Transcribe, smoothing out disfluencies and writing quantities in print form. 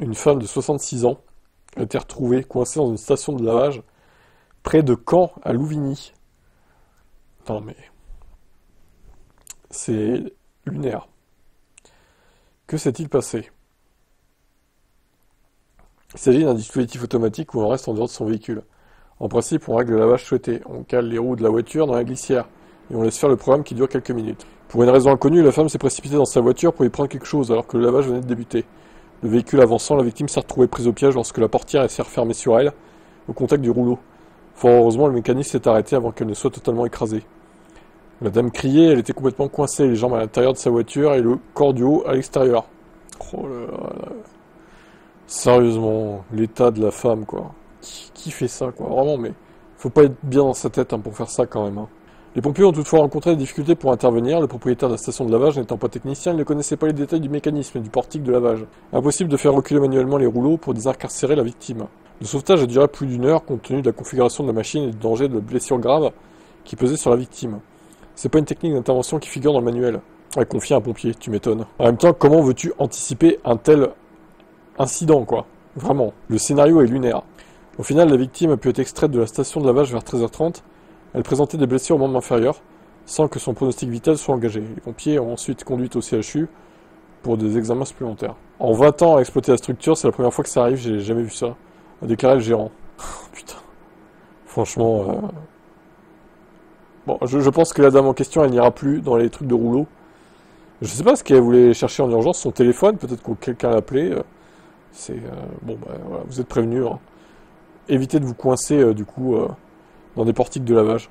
Une femme de 66 ans a été retrouvée coincée dans une station de lavage près de Caen, à Louvigny. Non mais, c'est lunaire. Que s'est-il passé? Il s'agit d'un dispositif automatique où on reste en dehors de son véhicule. En principe, on règle le lavage souhaité. On cale les roues de la voiture dans la glissière et on laisse faire le programme qui dure quelques minutes. Pour une raison inconnue, la femme s'est précipitée dans sa voiture pour y prendre quelque chose alors que le lavage venait de débuter. Le véhicule avançant, la victime s'est retrouvée prise au piège lorsque la portière s'est refermée sur elle, au contact du rouleau. Fort heureusement, le mécanisme s'est arrêté avant qu'elle ne soit totalement écrasée. La dame criait, elle était complètement coincée, les jambes à l'intérieur de sa voiture et le corps du haut à l'extérieur. Oh là là. Sérieusement, l'état de la femme, quoi. Qui fait ça, quoi? Vraiment, mais faut pas être bien dans sa tête pour faire ça quand même. Les pompiers ont toutefois rencontré des difficultés pour intervenir. Le propriétaire de la station de lavage n'étant pas technicien, il ne connaissait pas les détails du mécanisme et du portique de lavage. Impossible de faire reculer manuellement les rouleaux pour désincarcérer la victime. Le sauvetage a duré plus d'une heure compte tenu de la configuration de la machine et du danger de blessures graves qui pesait sur la victime. C'est pas une technique d'intervention qui figure dans le manuel. À confier à un pompier, tu m'étonnes. En même temps, comment veux-tu anticiper un tel incident, quoi? Vraiment, le scénario est lunaire. Au final, la victime a pu être extraite de la station de lavage vers 13h30. Elle présentait des blessures au membre inférieur, sans que son pronostic vital soit engagé. Les pompiers ont ensuite conduite au CHU pour des examens supplémentaires. En 20 ans à exploiter la structure, c'est la première fois que ça arrive, j'ai jamais vu ça, a déclaré le gérant. Putain. Franchement, bon, je pense que la dame en question, elle n'ira plus dans les trucs de rouleau. Je sais pas ce qu'elle voulait chercher en urgence, son téléphone, peut-être que quelqu'un l'a appelé. Bon, bah voilà, vous êtes prévenus. Évitez de vous coincer, dans des portiques de lavage.